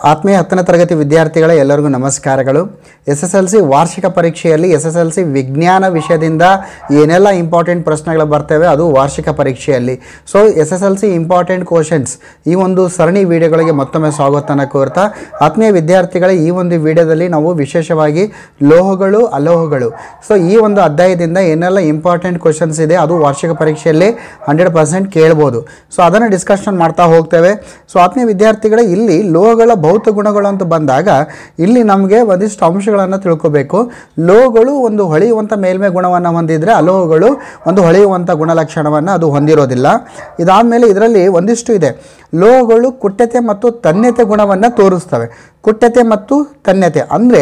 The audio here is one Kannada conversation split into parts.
ಆತ್ಮೀಯ 10ನೇ ತರಗತಿ ವಿದ್ಯಾರ್ಥಿಗಳೇ ಎಲ್ಲರಿಗೂ ನಮಸ್ಕಾರಗಳು. SSLC ವಾರ್ಷಿಕ ಪರೀಕ್ಷೆಯಲ್ಲಿ SSLC ವಿಜ್ಞಾನ ವಿಷಯದಿಂದ ಏನೆಲ್ಲ ಇಂಪಾರ್ಟೆಂಟ್ ಪ್ರಶ್ನೆಗಳು ಬರ್ತವೆ ಅದು ವಾರ್ಷಿಕ ಪರೀಕ್ಷೆಯಲ್ಲಿ. ಸೊ SSLC ಇಂಪಾರ್ಟೆಂಟ್ ಕ್ವೆಶ್ಚನ್ಸ್ ಈ ಒಂದು ಸರಣಿ ವಿಡಿಯೋಗಳಿಗೆ ಮತ್ತೊಮ್ಮೆ ಸ್ವಾಗತನ ಕೋರ್ತಾ, ಆತ್ಮೀಯ ವಿದ್ಯಾರ್ಥಿಗಳೇ ಈ ಒಂದು ವಿಡಿಯೋದಲ್ಲಿ ನಾವು ವಿಶೇಷವಾಗಿ ಲೋಹಗಳು ಅಲೋಹಗಳು ಸೊ ಈ ಒಂದು ಅಧ್ಯಾಯದಿಂದ ಏನೆಲ್ಲ ಇಂಪಾರ್ಟೆಂಟ್ ಕ್ವೆಶ್ಚನ್ಸ್ ಇದೆ ಅದು ವಾರ್ಷಿಕ ಪರೀಕ್ಷೆಯಲ್ಲಿ 100% ಕೇಳಬಹುದು. ಸೊ ಅದನ್ನು ಡಿಸ್ಕಷನ್ ಮಾಡ್ತಾ ಹೋಗ್ತೇವೆ. ಸೊ ಆತ್ಮೀಯ ವಿದ್ಯಾರ್ಥಿಗಳೇ ಇಲ್ಲಿ ಲೋಹಗಳ ಭೌತ ಗುಣಗಳು ಅಂತ ಬಂದಾಗ ಇಲ್ಲಿ ನಮಗೆ ಒಂದಿಷ್ಟು ಅಂಶಗಳನ್ನು ತಿಳ್ಕೋಬೇಕು. ಲೋಹಗಳು ಒಂದು ಹೊಳೆಯುವಂಥ ಮೇಲ್ಮೈ ಗುಣವನ್ನು ಹೊಂದಿದ್ರೆ ಅಲೋಹಗಳು ಒಂದು ಹೊಳೆಯುವಂಥ ಗುಣಲಕ್ಷಣವನ್ನು ಅದು ಹೊಂದಿರೋದಿಲ್ಲ. ಇದಾದಮೇಲೆ ಇದರಲ್ಲಿ ಒಂದಿಷ್ಟು ಇದೆ. ಲೋಹಗಳು ಕುಟ್ಯತೆ ಮತ್ತು ತನ್ಯತೆ ಗುಣವನ್ನು ತೋರಿಸ್ತವೆ. ಕುಟ್ಯತೆ ಮತ್ತು ತನ್ಯತೆ ಅಂದರೆ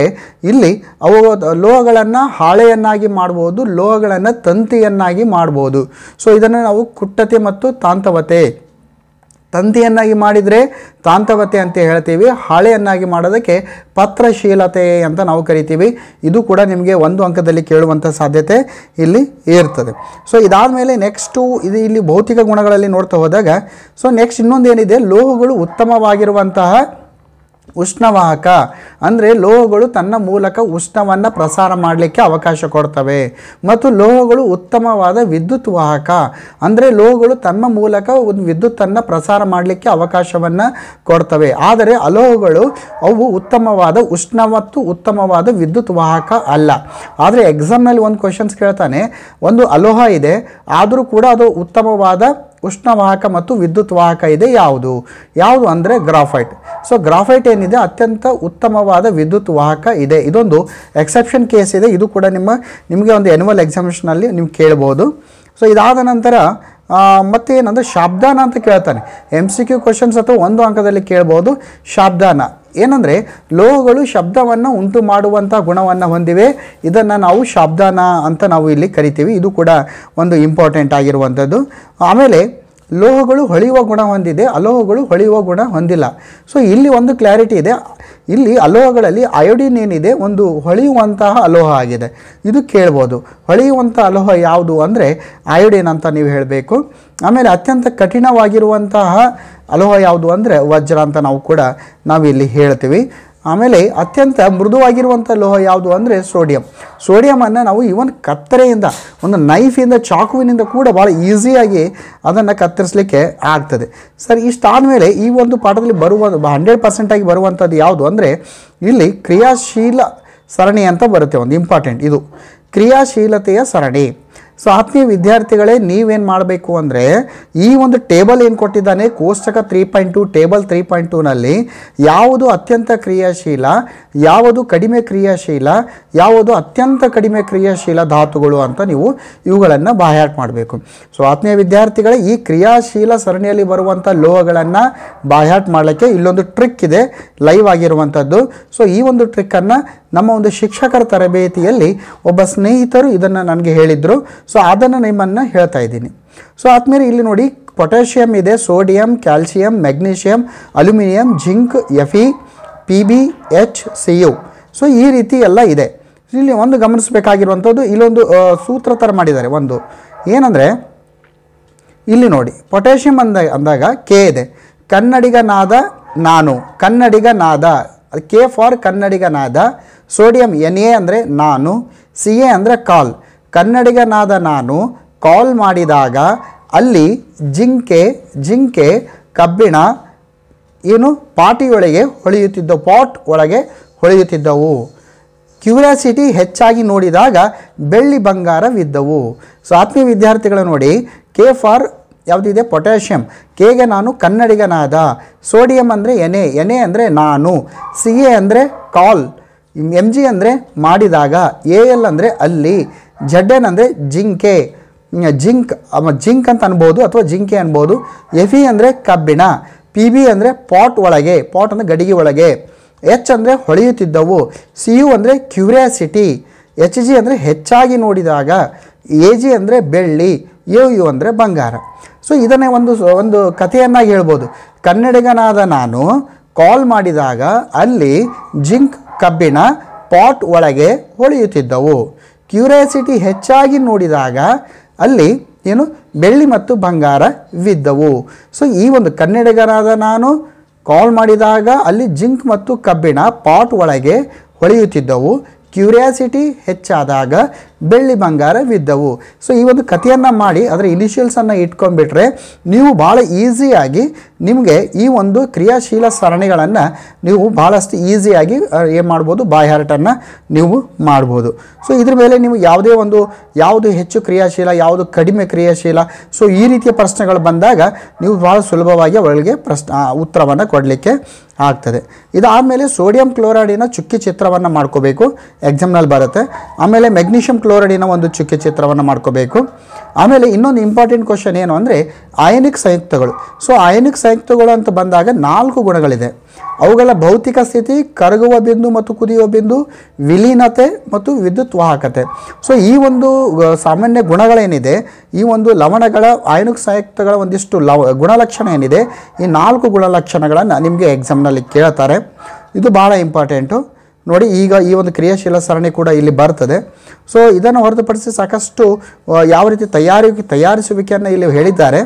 ಇಲ್ಲಿ ಅವು ಲೋಹಗಳನ್ನು ಹಾಳೆಯನ್ನಾಗಿ ಮಾಡ್ಬೋದು, ಲೋಹಗಳನ್ನು ತಂತಿಯನ್ನಾಗಿ ಮಾಡ್ಬೋದು. ಸೊ ಇದನ್ನು ನಾವು ಕುಟ್ಯತೆ ಮತ್ತು ತಾಂತವತೆ, ತಂತಿಯನ್ನಾಗಿ ಮಾಡಿದರೆ ತಾಂತವತೆ ಅಂತ ಹೇಳ್ತೀವಿ, ಹಾಳೆಯನ್ನಾಗಿ ಮಾಡೋದಕ್ಕೆ ಪತ್ರಶೀಲತೆ ಅಂತ ನಾವು ಕರಿತೀವಿ. ಇದು ಕೂಡ ನಿಮಗೆ ಒಂದು ಅಂಕದಲ್ಲಿ ಕೇಳುವಂಥ ಸಾಧ್ಯತೆ ಇಲ್ಲಿ ಇರ್ತದೆ. ಸೊ ಇದಾದಮೇಲೆ ನೆಕ್ಸ್ಟು ಇದು ಇಲ್ಲಿ ಭೌತಿಕ ಗುಣಗಳಲ್ಲಿ ನೋಡ್ತಾ ಹೋದಾಗ ಸೊ ನೆಕ್ಸ್ಟ್ ಇನ್ನೊಂದೇನಿದೆ, ಲೋಹಗಳು ಉತ್ತಮವಾಗಿರುವಂತಹ ಉಷ್ಣವಾಹಕ ಅಂದರೆ ಲೋಹಗಳು ತನ್ನ ಮೂಲಕ ಉಷ್ಣವನ್ನು ಪ್ರಸಾರ ಮಾಡಲಿಕ್ಕೆ ಅವಕಾಶ ಕೊಡ್ತವೆ. ಮತ್ತು ಲೋಹಗಳು ಉತ್ತಮವಾದ ವಿದ್ಯುತ್ ವಾಹಕ ಅಂದರೆ ಲೋಹಗಳು ತನ್ನ ಮೂಲಕ ಒಂದು ವಿದ್ಯುತ್ತನ್ನು ಪ್ರಸಾರ ಮಾಡಲಿಕ್ಕೆ ಅವಕಾಶವನ್ನು ಕೊಡ್ತವೆ. ಆದರೆ ಅಲೋಹಗಳು ಅವು ಉತ್ತಮವಾದ ಉಷ್ಣ ಮತ್ತು ಉತ್ತಮವಾದ ವಿದ್ಯುತ್ ವಾಹಕ ಅಲ್ಲ. ಆದರೆ ಎಕ್ಸಾಮ್ನಲ್ಲಿ ಒಂದು ಕ್ವಶನ್ಸ್ ಕೇಳ್ತಾನೆ, ಒಂದು ಅಲೋಹ ಇದೆ ಆದರೂ ಕೂಡ ಅದು ಉತ್ತಮವಾದ ಉಷ್ಣವಾಹಕ ಮತ್ತು ವಿದ್ಯುತ್ ವಾಹಕ ಇದೆ, ಯಾವುದು ಅಂದರೆ ಗ್ರಾಫೈಟ್. ಸೊ ಗ್ರಾಫೈಟ್ ಏನಿದೆ ಅತ್ಯಂತ ಉತ್ತಮವಾದ ವಿದ್ಯುತ್ ವಾಹಕ ಇದೆ. ಇದೊಂದು ಎಕ್ಸೆಪ್ಷನ್ ಕೇಸ್ ಇದೆ. ಇದು ಕೂಡ ನಿಮಗೆ ಒಂದು ಆ್ಯನ್ಯುವಲ್ ಎಕ್ಸಾಮಿನೇಷನಲ್ಲಿ ನೀವು ಕೇಳ್ಬೋದು. ಸೊ ಇದಾದ ನಂತರ ಮತ್ತೇನಂದರೆ ಶಾಬ್ದಾನ ಅಂತ ಕೇಳ್ತಾನೆ. MCQ ಕ್ವಶನ್ಸ್ ಅಥವಾ ಒಂದು ಅಂಕದಲ್ಲಿ ಕೇಳ್ಬೋದು. ಶಾಬ್ದಾನ ಏನಂದರೆ ಲೋಹಗಳು ಶಬ್ದವನ್ನು ಉಂಟು ಮಾಡುವಂಥ ಗುಣವನ್ನು ಹೊಂದಿವೆ. ಇದನ್ನು ನಾವು ಶಾಬ್ದಾನ ಅಂತ ನಾವು ಇಲ್ಲಿ ಕರಿತೀವಿ. ಇದು ಕೂಡ ಒಂದು ಇಂಪಾರ್ಟೆಂಟ್ ಆಗಿರುವಂಥದ್ದು. ಆಮೇಲೆ ಲೋಹಗಳು ಹೊಳೆಯುವ ಗುಣ ಹೊಂದಿದೆ, ಅಲೋಹಗಳು ಹೊಳೆಯುವ ಗುಣ ಹೊಂದಿಲ್ಲ. ಸೊ ಇಲ್ಲಿ ಒಂದು ಕ್ಲಾರಿಟಿ ಇದೆ. ಇಲ್ಲಿ ಅಲೋಹಗಳಲ್ಲಿ ಅಯೋಡಿನ್ ಏನಿದೆ ಒಂದು ಹೊಳೆಯುವಂತಹ ಅಲೋಹ ಆಗಿದೆ. ಇದು ಕೇಳ್ಬೋದು. ಹೊಳೆಯುವಂಥ ಅಲೋಹ ಯಾವುದು ಅಂದರೆ ಅಯೋಡಿನ್ ಅಂತ ನೀವು ಹೇಳಬೇಕು. ಆಮೇಲೆ ಅತ್ಯಂತ ಕಠಿಣವಾಗಿರುವಂತಹ ಅಲೋಹ ಯಾವುದು ಅಂದರೆ ವಜ್ರ ಅಂತ ನಾವು ಇಲ್ಲಿ ಹೇಳ್ತೀವಿ. ಆಮೇಲೆ ಅತ್ಯಂತ ಮೃದುವಾಗಿರುವಂಥ ಲೋಹ ಯಾವುದು ಅಂದರೆ ಸೋಡಿಯಮನ್ನು ನಾವು ಇವನ್ ಕತ್ತರೆಯಿಂದ ಒಂದು ನೈಫಿಂದ ಚಾಕುವಿನಿಂದ ಕೂಡ ಭಾಳ ಈಸಿಯಾಗಿ ಅದನ್ನು ಕತ್ತರಿಸಲಿಕ್ಕೆ ಆಗ್ತದೆ. ಸರಿ, ಇಷ್ಟಾದಮೇಲೆ ಈ ಒಂದು ಪಾಠದಲ್ಲಿ 100% ಆಗಿ ಬರುವಂಥದ್ದು ಯಾವುದು ಅಂದರೆ ಇಲ್ಲಿ ಕ್ರಿಯಾಶೀಲ ಸರಣಿ ಅಂತ ಬರುತ್ತೆ. ಒಂದು ಇಂಪಾರ್ಟೆಂಟ್ ಇದು ಕ್ರಿಯಾಶೀಲತೆಯ ಸರಣಿ. ಸೊ ಆತ್ಮೀಯ ವಿದ್ಯಾರ್ಥಿಗಳೇ ನೀವೇನು ಮಾಡಬೇಕು ಅಂದರೆ ಈ ಒಂದು ಟೇಬಲ್ ಏನು ಕೊಟ್ಟಿದ್ದಾನೆ ಕೋಷ್ಟಕ 3.2 ಟೇಬಲ್ 3.2ನಲ್ಲಿ ಯಾವುದು ಅತ್ಯಂತ ಕ್ರಿಯಾಶೀಲ, ಯಾವುದು ಕಡಿಮೆ ಕ್ರಿಯಾಶೀಲ, ಯಾವುದು ಅತ್ಯಂತ ಕಡಿಮೆ ಕ್ರಿಯಾಶೀಲ ಧಾತುಗಳು ಅಂತ ನೀವು ಇವುಗಳನ್ನು ಬಾಯ್ಹಾಟ್ ಮಾಡಬೇಕು. ಸೊ ಆತ್ಮೀಯ ವಿದ್ಯಾರ್ಥಿಗಳೇ ಈ ಕ್ರಿಯಾಶೀಲ ಸರಣಿಯಲ್ಲಿ ಬರುವಂಥ ಲೋಹಗಳನ್ನು ಬಾಯ್ಹಾಟ್ ಮಾಡಲಿಕ್ಕೆ ಇಲ್ಲೊಂದು ಟ್ರಿಕ್ ಇದೆ, ಲೈವ್ ಆಗಿರುವಂಥದ್ದು. ಸೊ ಈ ಒಂದು ಟ್ರಿಕ್ಕನ್ನು ನಮ್ಮ ಒಂದು ಶಿಕ್ಷಕರ ತರಬೇತಿಯಲ್ಲಿ ಒಬ್ಬ ಸ್ನೇಹಿತರು ಇದನ್ನು ನನಗೆ ಹೇಳಿದರು. ಸೊ ಅದನ್ನು ನಿಮ್ಮನ್ನು ಹೇಳ್ತಾ ಇದ್ದೀನಿ. ಸೊ ಆದ್ಮೇಲೆ ಇಲ್ಲಿ ನೋಡಿ, ಪೊಟ್ಯಾಷಿಯಮ್ ಇದೆ, sodium, calcium, magnesium, aluminium, zinc, Fe, Pb, H, Cu. So ಈ ರೀತಿ ಎಲ್ಲ ಇದೆ. ಇಲ್ಲಿ ಒಂದು ಗಮನಿಸಬೇಕಾಗಿರುವಂಥದ್ದು ಇಲ್ಲೊಂದು ಸೂತ್ರ ಥರ ಮಾಡಿದ್ದಾರೆ. ಒಂದು ಏನಂದರೆ ಇಲ್ಲಿ ನೋಡಿ, ಪೊಟ್ಯಾಷಿಯಂ ಅಂದಾಗ ಕೆ ಇದೆ, ಕನ್ನಡಿಗನಾದ ನಾನು, ಕನ್ನಡಿಗನಾದ ಕೆ ಫಾರ್ ಕನ್ನಡಿಗನಾದ. ಸೋಡಿಯಂ Na ಅಂದರೆ ನಾನು, Ca ಅಂದರೆ ಕಾಲ್, ಕನ್ನಡಿಗನಾದ ನಾನು ಕಾಲ್ ಮಾಡಿದಾಗ ಅಲ್ಲಿ ಜಿಂಕೆ ಕಬ್ಬಿಣ ಏನು ಪಾಟ್ ಒಳಗೆ ಹೊಳೆಯುತ್ತಿದ್ದವು. ಕ್ಯೂರಿಯಾಸಿಟಿ ಹೆಚ್ಚಾಗಿ ನೋಡಿದಾಗ ಬೆಳ್ಳಿ ಬಂಗಾರವಿದ್ದವು. ಸೊ ಆತ್ಮೀಯ ವಿದ್ಯಾರ್ಥಿಗಳು ನೋಡಿ, ಕೆ ಫಾರ್ ಯಾವುದಿದೆ ಪೊಟ್ಯಾಷಿಯಂ, ಕೆಗೆ ನಾನು ಕನ್ನಡಿಗನಾದ, ಸೋಡಿಯಂ ಅಂದರೆ ಎನೆ ಅಂದರೆ ನಾನು, Ca ಅಂದರೆ ಕಾಲ್, Mg ಅಂದರೆ ಮಾಡಿದಾಗ, Al ಅಂದರೆ ಅಲ್ಲಿ, Zn ಅಂದರೆ ಜಿಂಕ್ ಅಂತ ಅನ್ಬೋದು ಅಥವಾ ಜಿಂಕೆ ಅನ್ಬೋದು, Fe ಅಂದರೆ ಕಬ್ಬಿಣ, Pb ಅಂದರೆ ಪಾಟ್ ಅಂದರೆ ಗಡಿಗೆ ಒಳಗೆ, H ಅಂದರೆ ಹೊಳೆಯುತ್ತಿದ್ದವು, Cu ಅಂದರೆ ಕ್ಯೂರಿಯಾಸಿಟಿ, Hg ಅಂದರೆ ಹೆಚ್ಚಾಗಿ ನೋಡಿದಾಗ, Ag ಅಂದರೆ ಬೆಳ್ಳಿ, Au ಅಂದರೆ ಬಂಗಾರ. ಸೊ ಇದನ್ನೇ ಒಂದು ಕಥೆಯನ್ನಾಗಿ ಹೇಳ್ಬೋದು. ಕನ್ನಡಿಗನಾದ ನಾನು ಕಾಲ್ ಮಾಡಿದಾಗ ಅಲ್ಲಿ ಜಿಂಕ್ ಕಬ್ಬಿಣ ಪಾಟ್ ಒಳಗೆ ಹೊಳೆಯುತ್ತಿದ್ದವು, ಕ್ಯೂರಿಯಾಸಿಟಿ ಹೆಚ್ಚಾಗಿ ನೋಡಿದಾಗ ಅಲ್ಲಿ ಬೆಳ್ಳಿ ಮತ್ತು ಬಂಗಾರವಿದ್ದವು. ಸೊ ಈ ಒಂದು ಕನ್ನಡಿಗನಾದ ನಾನು ಕಾಲ್ ಮಾಡಿದಾಗ ಅಲ್ಲಿ ಜಿಂಕ್ ಮತ್ತು ಕಬ್ಬಿಣ ಪಾಟ್ ಒಳಗೆ ಹೊಳೆಯುತ್ತಿದ್ದವು. ಕ್ಯೂರಿಯಾಸಿಟಿ ಹೆಚ್ಚಾದಾಗ ಬೆಳ್ಳಿ ಬಂಗಾರವಿದ್ದವು. ಸೊ ಈ ಒಂದು ಕಥೆಯನ್ನು ಮಾಡಿ ಅದರ ಇನಿಷಿಯಲ್ಸನ್ನು ಇಟ್ಕೊಂಡ್ಬಿಟ್ರೆ ನೀವು ಭಾಳ ಈಸಿಯಾಗಿ ನಿಮಗೆ ಈ ಒಂದು ಕ್ರಿಯಾಶೀಲ ಸರಣಿಗಳನ್ನು ನೀವು ಭಾಳಷ್ಟು ಈಸಿಯಾಗಿ ಏನು ಮಾಡ್ಬೋದು, ಬೈ ಹಾರ್ಟನ್ನು ನೀವು ಮಾಡ್ಬೋದು. ಸೊ ಇದ್ರ ಮೇಲೆ ನೀವು ಯಾವುದೇ ಒಂದು ಯಾವುದು ಹೆಚ್ಚು ಕ್ರಿಯಾಶೀಲ, ಯಾವುದು ಕಡಿಮೆ ಕ್ರಿಯಾಶೀಲ, ಸೊ ಈ ರೀತಿಯ ಪ್ರಶ್ನೆಗಳು ಬಂದಾಗ ನೀವು ಭಾಳ ಸುಲಭವಾಗಿ ಅವಳಿಗೆ ಉತ್ತರವನ್ನು ಕೊಡಲಿಕ್ಕೆ ಆಗ್ತದೆ. ಇದಾದಮೇಲೆ ಸೋಡಿಯಂ ಕ್ಲೋರೈಡಿನ ಚುಕ್ಕಿ ಚಿತ್ರವನ್ನು ಮಾಡ್ಕೋಬೇಕು, ಎಕ್ಸಾಮ್ನಲ್ಲಿ ಬರುತ್ತೆ. ಆಮೇಲೆ ಮೆಗ್ನೀಷಿಯಂ ಕ್ಲೋರೈಡಿನ ಒಂದು ಚುಕ್ಕಿ ಚಿತ್ರವನ್ನು ಮಾಡ್ಕೋಬೇಕು. ಆಮೇಲೆ ಇನ್ನೊಂದು ಇಂಪಾರ್ಟೆಂಟ್ ಕ್ವಶನ್ ಏನು ಅಂದರೆ ಅಯನಿಕ್ ಸಂಯುಕ್ತಗಳು. ಸೊ ಅಯನಿಕ್ ಸಂಯುಕ್ತಗಳು ಅಂತ ಬಂದಾಗ 4 ಗುಣಗಳಿದೆ. ಅವುಗಳ ಭೌತಿಕ ಸ್ಥಿತಿ, ಕರಗುವ ಬಿಂದು ಮತ್ತು ಕುದಿಯುವ ಬಿಂದು, ವಿಲೀನತೆ ಮತ್ತು ವಿದ್ಯುತ್ ವಾಹಕತೆ. ಸೊ ಈ ಒಂದು ಸಾಮಾನ್ಯ ಗುಣಗಳೇನಿದೆ, ಈ ಒಂದು ಲವಣಗಳ ಅಯನಿಕ್ ಸಂಯುಕ್ತಗಳ ಒಂದಿಷ್ಟು ಗುಣಲಕ್ಷಣ ಏನಿದೆ, ಈ 4 ಗುಣಲಕ್ಷಣಗಳನ್ನು ನಿಮಗೆ ಎಕ್ಸಾಮ್ನಲ್ಲಿ ಕೇಳ್ತಾರೆ. ಇದು ಭಾಳ ಇಂಪಾರ್ಟೆಂಟು ನೋಡಿ. ಈಗ ಈ ಒಂದು ಕ್ರಿಯಾಶೀಲ ಸರಣಿ ಕೂಡ ಇಲ್ಲಿ ಬರ್ತದೆ. ಸೊ ಇದನ್ನು ಹೊರತುಪಡಿಸಿ ಸಾಕಷ್ಟು ಯಾವ ರೀತಿ ತಯಾರಿಸುವಿಕೆಯನ್ನು ಇಲ್ಲಿ ಹೇಳಿದ್ದಾರೆ,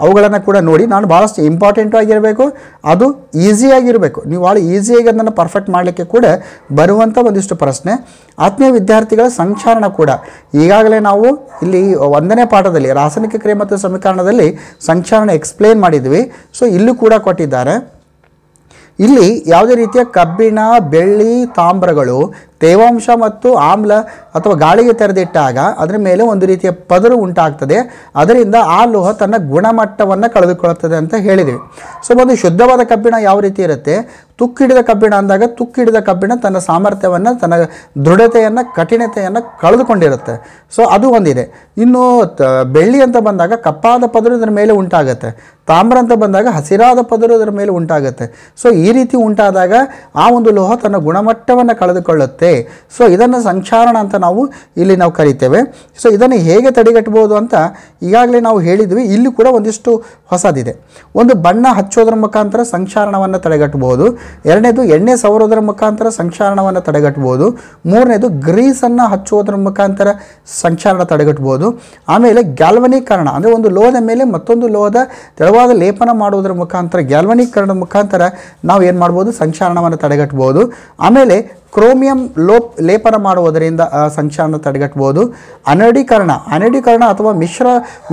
ಅವುಗಳನ್ನು ಕೂಡ ನೋಡಿ. ನಾನು ಭಾಳಷ್ಟು ಇಂಪಾರ್ಟೆಂಟು ಆಗಿರಬೇಕು, ಅದು ಈಸಿಯಾಗಿರಬೇಕು. ನೀವು ಭಾಳ ಈಸಿಯಾಗಿ ಅದನ್ನು ಪರ್ಫೆಕ್ಟ್ ಮಾಡಲಿಕ್ಕೆ ಕೂಡ ಬರುವಂಥ ಒಂದಿಷ್ಟು ಪ್ರಶ್ನೆ. ಆತ್ಮೀಯ ವಿದ್ಯಾರ್ಥಿಗಳ ಸಂಕ್ಷಾರಣ ಕೂಡ ಈಗಾಗಲೇ ನಾವು ಇಲ್ಲಿ 1ನೇ ಪಾಠದಲ್ಲಿ ರಾಸಾಯನಿಕ ಕ್ರಿಯೆ ಮತ್ತು ಸಮೀಕರಣದಲ್ಲಿ ಸಂಕ್ಷಾರಣ ಎಕ್ಸ್ಪ್ಲೇನ್ ಮಾಡಿದ್ವಿ. ಸೊ ಇಲ್ಲೂ ಕೂಡ ಕೊಟ್ಟಿದ್ದಾರೆ. ಇಲ್ಲಿ ಯಾವುದೇ ರೀತಿಯ ಕಬ್ಬಿಣ, ಬೆಳ್ಳಿ, ತಾಮ್ರಗಳು ತೇವಾಂಶ ಮತ್ತು ಆಮ್ಲ ಅಥವಾ ಗಾಳಿಗೆ ತೆರೆದಿಟ್ಟಾಗ ಅದರ ಮೇಲೆ ಒಂದು ರೀತಿಯ ಪದರು ಉಂಟಾಗ್ತದೆ. ಅದರಿಂದ ಆ ಲೋಹ ತನ್ನ ಗುಣಮಟ್ಟವನ್ನು ಕಳೆದುಕೊಳ್ಳುತ್ತದೆ ಅಂತ ಹೇಳಿದ್ವಿ. ಸೊ ಒಂದು ಶುದ್ಧವಾದ ಕಬ್ಬಿಣ ಯಾವ ರೀತಿ ಇರುತ್ತೆ, ತುಕ್ಕಿಡಿದ ಕಬ್ಬಿಣ ಅಂದಾಗ ತುಕ್ಕಿಡಿದ ಕಬ್ಬಿಣ ತನ್ನ ಸಾಮರ್ಥ್ಯವನ್ನು, ತನ್ನ ದೃಢತೆಯನ್ನು, ಕಠಿಣತೆಯನ್ನು ಕಳೆದುಕೊಂಡಿರುತ್ತೆ. ಸೊ ಅದು ಒಂದಿದೆ. ಇನ್ನು ಬೆಳ್ಳಿ ಅಂತ ಬಂದಾಗ ಕಪ್ಪಾದ ಪದರು ಇದರ ಮೇಲೆ ಉಂಟಾಗುತ್ತೆ. ತಾಮ್ರ ಅಂತ ಬಂದಾಗ ಹಸಿರಾದ ಪದರು ಇದರ ಮೇಲೆ ಉಂಟಾಗುತ್ತೆ. ಸೊ ಈ ರೀತಿ ಉಂಟಾದಾಗ ಆ ಒಂದು ಲೋಹ ತನ್ನ ಗುಣಮಟ್ಟವನ್ನು ಕಳೆದುಕೊಳ್ಳುತ್ತೆ. ಸೊ ಇದನ್ನು ಸಂಕ್ಷಾರಣ ಅಂತ ನಾವು ಇಲ್ಲಿ ಕರಿತೇವೆ. ಸೊ ಇದನ್ನು ಹೇಗೆ ತಡೆಗಟ್ಟಬಹುದು ಅಂತ ಈಗಾಗಲೇ ನಾವು ಹೇಳಿದ್ವಿ. ಇಲ್ಲಿ ಕೂಡ ಒಂದಿಷ್ಟು ಹೊಸದಿದೆ. ಒಂದು ಬಣ್ಣ ಹಚ್ಚೋದ್ರ ಮುಖಾಂತರ ಸಂಕ್ಷಾರಣವನ್ನು ತಡೆಗಟ್ಟಬಹುದು. 2ನೇದು ಎಣ್ಣೆ ಸವರೋದ್ರ ಮುಖಾಂತರ ಸಂಕ್ಷಾರಣವನ್ನು ತಡೆಗಟ್ಟಬಹುದು. 3ನೇದು ಗ್ರೀಸನ್ನು ಹಚ್ಚುವುದರ ಮುಖಾಂತರ ಸಂಕ್ಷಾರಣ ತಡೆಗಟ್ಟಬಹುದು. ಆಮೇಲೆ ಗ್ಯಾಲ್ವನೀಕರಣ ಅಂದರೆ ಒಂದು ಲೋಹದ ಮೇಲೆ ಮತ್ತೊಂದು ಲೋಹದ ತೆಳುವಾದ ಲೇಪನ ಮಾಡುವುದರ ಮುಖಾಂತರ, ಗ್ಯಾಲ್ವನೀಕರಣದ ಮುಖಾಂತರ ನಾವು ಏನು ಮಾಡ್ಬೋದು, ಸಂಕ್ಷಾರಣವನ್ನು ತಡೆಗಟ್ಟಬಹುದು. ಆಮೇಲೆ ಕ್ರೋಮಿಯಂ ಲೇಪನ ಮಾಡುವುದರಿಂದ ಸಂಕ್ಷಾರಣ ತಡೆಗಟ್ಟಬಹುದು. ಅನಡೀಕರಣ ಅಥವಾ ಮಿಶ್ರ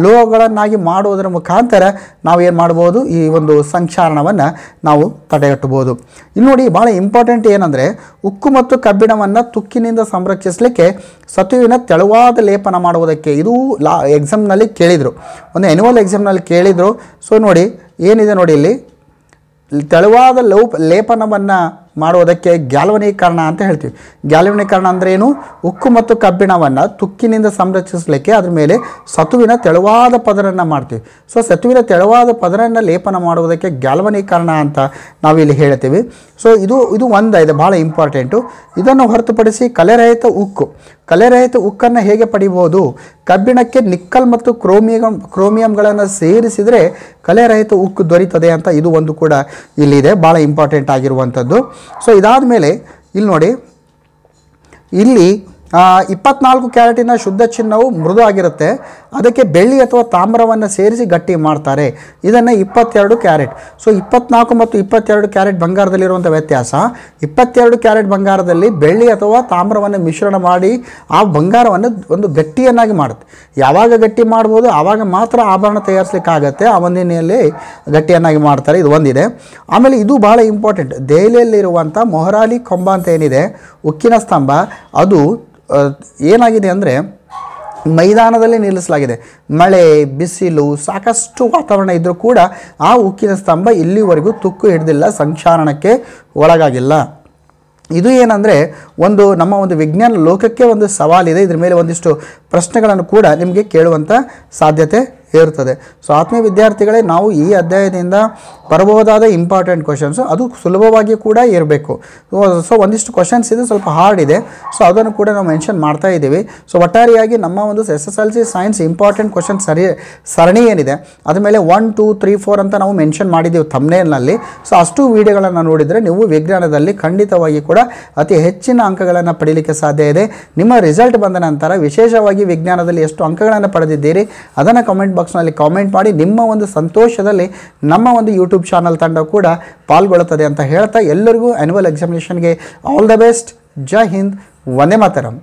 ಲೋಹಗಳನ್ನಾಗಿ ಮಾಡುವುದರ ಮುಖಾಂತರ ನಾವು ಏನು ಮಾಡ್ಬೋದು, ಈ ಒಂದು ಸಂಕ್ಷಾರಣವನ್ನು ನಾವು ತಡೆಗಟ್ಟಬಹುದು. ಇಲ್ಲಿ ನೋಡಿ ಭಾಳ ಇಂಪಾರ್ಟೆಂಟ್ ಏನಂದರೆ ಉಕ್ಕು ಮತ್ತು ಕಬ್ಬಿಣವನ್ನು ತುಕ್ಕಿನಿಂದ ಸಂರಕ್ಷಿಸಲಿಕ್ಕೆ ಸತುವಿನ ತೆಳುವಾದ ಲೇಪನ ಮಾಡುವುದಕ್ಕೆ ಇದು ಎಕ್ಸಾಮ್ನಲ್ಲಿ ಕೇಳಿದರು, ಒಂದು ಆ್ಯನ್ಯುವಲ್ ಎಕ್ಸಾಮ್ನಲ್ಲಿ ಕೇಳಿದರು. ಸೊ ನೋಡಿ ಏನಿದೆ ನೋಡಿ, ಇಲ್ಲಿ ತೆಳುವಾದ ಲೇಪನವನ್ನು ಮಾಡುವುದಕ್ಕೆ ಗ್ಯಾಲ್ವನೀಕರಣ ಅಂತ ಹೇಳ್ತೀವಿ. ಗ್ಯಾಲ್ವನೀಕರಣ ಅಂದರೆ ಏನು, ಉಕ್ಕು ಮತ್ತು ಕಬ್ಬಿಣವನ್ನು ತುಕ್ಕಿನಿಂದ ಸಂರಕ್ಷಿಸಲಿಕ್ಕೆ ಅದ್ರ ಮೇಲೆ ಸತುವಿನ ತೆಳುವಾದ ಪದರನ್ನು ಮಾಡ್ತೀವಿ. ಸೊ ಸತುವಿನ ತೆಳುವಾದ ಪದರನ್ನು ಲೇಪನ ಮಾಡುವುದಕ್ಕೆ ಗ್ಯಾಲ್ವನೀಕರಣ ಅಂತ ನಾವಿಲ್ಲಿ ಹೇಳ್ತೀವಿ. ಸೊ ಇದು ಒಂದಿದೆ ಭಾಳ ಇಂಪಾರ್ಟೆಂಟು. ಇದನ್ನು ಹೊರತುಪಡಿಸಿ ಕಲೆರಹಿತ ಉಕ್ಕನ್ನು ಹೇಗೆ ಪಡಿಬೋದು, ಕಬ್ಬಿಣಕ್ಕೆ ನಿಕ್ಕಲ್ ಮತ್ತು ಕ್ರೋಮಿಯಂಗಳನ್ನು ಸೇರಿಸಿದರೆ ಕಲೆರಹಿತ ಉಕ್ಕು ದೊರೀತದೆ ಅಂತ ಇದು ಒಂದು ಕೂಡ ಇಲ್ಲಿದೆ, ಭಾಳ ಇಂಪಾರ್ಟೆಂಟ್ ಆಗಿರುವಂಥದ್ದು. ಸೊ ಇದಾದ ಮೇಲೆ ಇಲ್ಲಿ ನೋಡಿ, ಇಲ್ಲಿ 24 ಕ್ಯಾರೆಟಿನ ಶುದ್ಧ ಚಿನ್ನವು ಮೃದು ಆಗಿರುತ್ತೆ. ಅದಕ್ಕೆ ಬೆಳ್ಳಿ ಅಥವಾ ತಾಮ್ರವನ್ನು ಸೇರಿಸಿ ಗಟ್ಟಿ ಮಾಡ್ತಾರೆ. ಇದನ್ನು 22 ಕ್ಯಾರೆಟ್. ಸೊ 24 ಮತ್ತು 22 ಕ್ಯಾರೆಟ್ ಬಂಗಾರದಲ್ಲಿರುವಂಥ ವ್ಯತ್ಯಾಸ, 22 ಕ್ಯಾರೆಟ್ ಬಂಗಾರದಲ್ಲಿ ಬೆಳ್ಳಿ ಅಥವಾ ತಾಮ್ರವನ್ನು ಮಿಶ್ರಣ ಮಾಡಿ ಆ ಬಂಗಾರವನ್ನು ಒಂದು ಗಟ್ಟಿಯನ್ನಾಗಿ ಮಾಡುತ್ತೆ. ಯಾವಾಗ ಗಟ್ಟಿ ಮಾಡ್ಬೋದು, ಆವಾಗ ಮಾತ್ರ ಆಭರಣ ತಯಾರಿಸಲಿಕ್ಕಾಗತ್ತೆ. ಆ ಒಂದಿನಲ್ಲಿ ಗಟ್ಟಿಯನ್ನಾಗಿ ಮಾಡ್ತಾರೆ. ಇದು ಒಂದಿದೆ. ಆಮೇಲೆ ಇದು ಭಾಳ ಇಂಪಾರ್ಟೆಂಟ್, ದೆಹಲಿಯಲ್ಲಿರುವಂಥ ಮೊಹರಾಲಿ ಕೊಂಬ ಅಂತ ಏನಿದೆ ಉಕ್ಕಿನ ಸ್ತಂಭ, ಅದು ಏನಾಗಿದೆ ಅಂದರೆ ಮೈದಾನದಲ್ಲಿ ನಿಲ್ಲಿಸಲಾಗಿದೆ. ಮಳೆ, ಬಿಸಿಲು, ಸಾಕಷ್ಟು ವಾತಾವರಣ ಇದ್ದರೂ ಕೂಡ ಆ ಉಕ್ಕಿನ ಸ್ತಂಭ ಇಲ್ಲಿವರೆಗೂ ತುಕ್ಕು ಹಿಡಿದಿಲ್ಲ, ಸಂಕ್ಷಾರಣಕ್ಕೆ ಒಳಗಾಗಿಲ್ಲ. ಇದು ಏನಂದರೆ ನಮ್ಮ ಒಂದು ವಿಜ್ಞಾನ ಲೋಕಕ್ಕೆ ಒಂದು ಸವಾಲಿದೆ. ಇದ್ರ ಮೇಲೆ ಒಂದಿಷ್ಟು ಪ್ರಶ್ನೆಗಳನ್ನು ಕೂಡ ನಿಮಗೆ ಕೇಳುವಂಥ ಸಾಧ್ಯತೆ ಇರ್ತದೆ. ಸೊ ಆತ್ಮೀಯ ವಿದ್ಯಾರ್ಥಿಗಳೇ, ನಾವು ಈ ಅಧ್ಯಾಯದಿಂದ ಬರಬಹುದಾದ ಇಂಪಾರ್ಟೆಂಟ್ ಕ್ವಶನ್ಸು ಅದು ಸುಲಭವಾಗಿ ಕೂಡ ಇರಬೇಕು. ಸೊ ಒಂದಿಷ್ಟು ಕ್ವಶನ್ಸ್ ಇದೆ, ಸ್ವಲ್ಪ ಹಾರ್ಡ್ ಇದೆ. ಸೊ ಅದನ್ನು ಕೂಡ ನಾವು ಮೆನ್ಷನ್ ಮಾಡ್ತಾ ಇದ್ದೀವಿ. ಸೊ ಒಟ್ಟಾರೆಯಾಗಿ ನಮ್ಮ ಒಂದು SSLC ಸೈನ್ಸ್ ಇಂಪಾರ್ಟೆಂಟ್ ಕ್ವಶನ್ ಸರಣಿ ಏನಿದೆ ಅದ್ರ ಮೇಲೆ 1, 2, 3, 4 ಅಂತ ನಾವು ಮೆನ್ಷನ್ ಮಾಡಿದ್ದೀವಿ ಥಂಬ್ನೇಲ್ನಲ್ಲಿ. ಸೊ ಅಷ್ಟು ವಿಡಿಯೋಗಳನ್ನು ನೋಡಿದರೆ ನೀವು ವಿಜ್ಞಾನದಲ್ಲಿ ಖಂಡಿತವಾಗಿ ಕೂಡ ಅತಿ ಹೆಚ್ಚಿನ ಅಂಕಗಳನ್ನು ಪಡೀಲಿಕ್ಕೆ ಸಾಧ್ಯ ಇದೆ. ನಿಮ್ಮ ರಿಸಲ್ಟ್ ಬಂದ ನಂತರ ವಿಶೇಷವಾಗಿ ವಿಜ್ಞಾನದಲ್ಲಿ ಎಷ್ಟು ಅಂಕಗಳನ್ನು ಪಡೆದಿದ್ದೀರಿ ಅದನ್ನು ಕಮೆಂಟ್ ಬಾಕ್ಸ್ನಲ್ಲಿ ಕಾಮೆಂಟ್ ಮಾಡಿ. ನಿಮ್ಮ ಒಂದು ಸಂತೋಷದಲ್ಲಿ ನಮ್ಮ ಒಂದು ಯೂಟ್ಯೂಬ್ ಚಾನಲ್ ತಂಡ ಕೂಡ ಪಾಲ್ಗೊಳ್ಳುತ್ತದೆ ಅಂತ ಹೇಳ್ತಾ ಎಲ್ಲರಿಗೂ annual ಎಕ್ಸಾಮಿನೇಷನ್ಗೆ all the best. Jai Hind, Vande Mataram.